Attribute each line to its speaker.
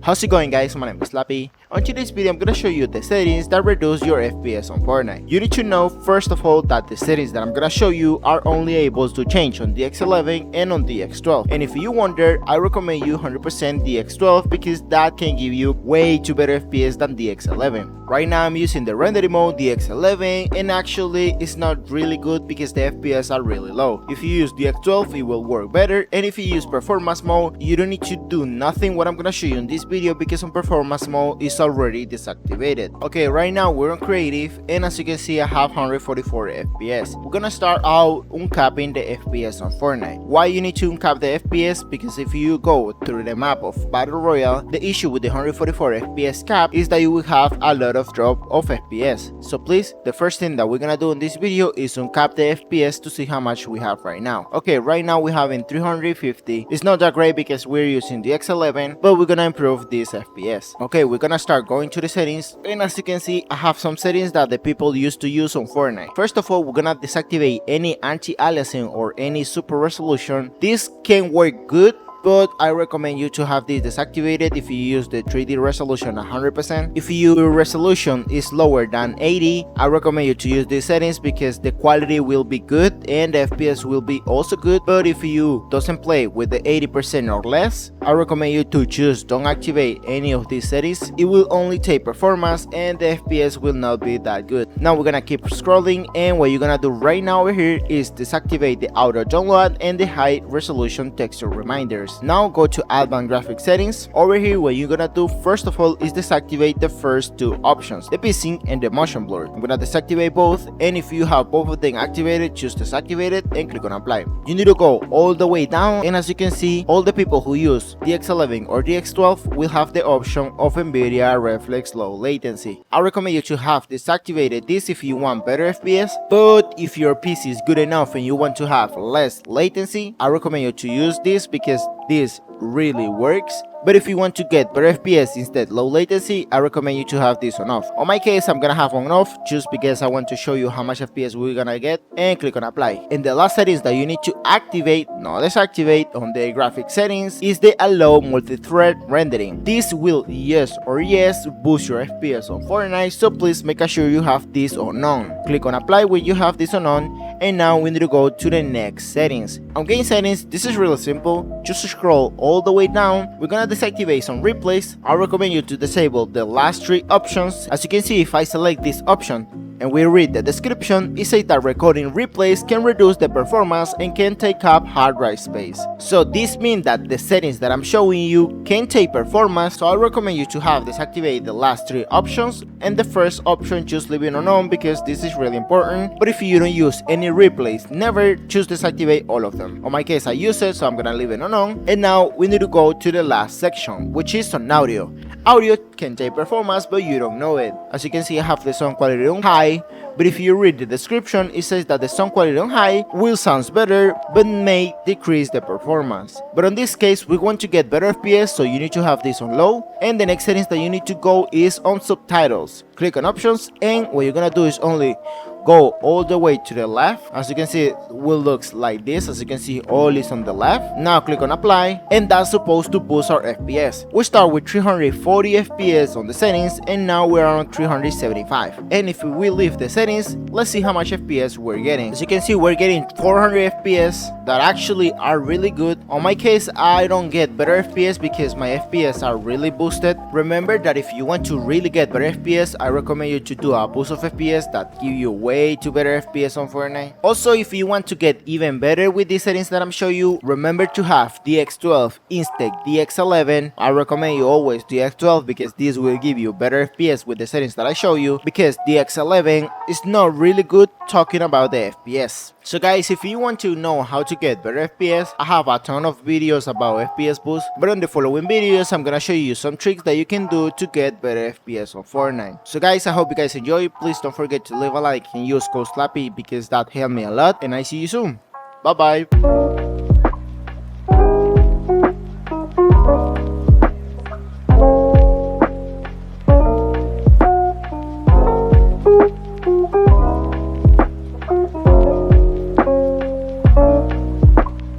Speaker 1: How's it going, guys? My name is Slapi. On today's video I'm gonna show you the settings that reduce your FPS on Fortnite. You need to know first of all that the settings that I'm gonna show you are only able to change on DX11 and on DX12. And if you wonder, I recommend you 100% DX12 because that can give you way too better FPS than DX11. Right now I'm using the rendering mode DX11 and actually it's not really good because the FPS are really low. If you use DX12 it will work better, and if you use performance mode you don't need to do nothing what I'm gonna show you in this video because on performance mode is already deactivated. Okay, right now we're on creative and as you can see I have 144 FPS. We're gonna start out uncapping the FPS on Fortnite. Why you need to uncap the FPS? Because if you go through the map of Battle Royale, the issue with the 144 FPS cap is that you will have a lot of drop of FPS. So please, the first thing that we're gonna do in this video is uncap the FPS to see how much we have right now. Okay, right now we have in 350. It's not that great because we're using the X11, but we're gonna improve this FPS. Okay, we're gonna start going to the settings, and as you can see I have some settings that the people used to use on Fortnite. First of all, we're gonna deactivate any anti-aliasing or any super resolution. This can work good, but I recommend you to have this deactivated if you use the 3D resolution 100%. If your resolution is lower than 80, I recommend you to use these settings because the quality will be good and the FPS will be also good. But if you doesn't play with the 80% or less, I recommend you to just don't activate any of these settings. It will only take performance and the FPS will not be that good. Now we're gonna keep scrolling, and what you're gonna do right now over here is deactivate the auto download and the high resolution texture reminders. Now go to advanced graphics settings. Over here what you're gonna do first of all is deactivate the first two options, the pacing and the motion blur. I'm gonna deactivate both, and if you have both of them activated, just deactivate it and click on apply. You need to go all the way down, and as you can see all the people who use DX11 or DX12 will have the option of NVIDIA Reflex Low Latency. I recommend you to have deactivated this if you want better FPS, but if your PC is good enough and you want to have less latency, I recommend you to use this because this really works. But if you want to get better FPS instead low latency, I recommend you to have this on off. On my case, I'm gonna have on off just because I want to show you how much FPS we're gonna get, and click on apply. And the last settings that you need to activate, not deactivate, on the graphic settings is the allow multi-thread rendering. This will yes boost your FPS on Fortnite, so please make sure you have this on. Click on apply when you have this on, and now we need to go to the next settings. On game settings, this is really simple. Just scroll all the way down. We're gonna deactivate some replays. I recommend you to disable the last three options. As you can see, if I select this option and we read the description, it says that recording replays can reduce the performance and can take up hard drive space. So this means that the settings that I'm showing you can take performance, so I recommend you to have deactivate the last three options, and the first option just leave it on because this is really important. But if you don't use any replays, never just deactivate all of them. On my case I use it, so I'm gonna leave it on. And now we need to go to the last section, which is on audio. Audio can take performance but you don't know it. As you can see I have the sound quality on high, but if you read the description it says that the sound quality on high will sound better but may decrease the performance. But in this case we want to get better FPS, so you need to have this on low, and the next settings that you need to go is on subtitles. Click on options, and what you're gonna do is only go all the way to the left. As you can see it will looks like this. As you can see all is on the left. Now click on apply, and that's supposed to boost our FPS. We start with 340 FPS on the settings, and now we're on 375. And if we leave the settings, let's see how much FPS we're getting. As you can see we're getting 400 FPS that actually are really good. On my case I don't get better FPS because my FPS are really boosted. Remember that if you want to really get better FPS, I recommend you to do a boost of FPS that give you way too better FPS on Fortnite. Also, if you want to get even better with these settings that I'm showing you, remember to have DX12 instead DX11. I recommend you always DX12 because this will give you better FPS with the settings that I show you, because DX11 is not really good talking about the FPS. So guys, if you want to know how to get better FPS, I have a ton of videos about FPS boost, but in the following videos I'm gonna show you some tricks that you can do to get better FPS on Fortnite. So guys, I hope you guys enjoy. Please don't forget to leave a like and use code Slapi because that helped me a lot, and I see you soon. Bye bye.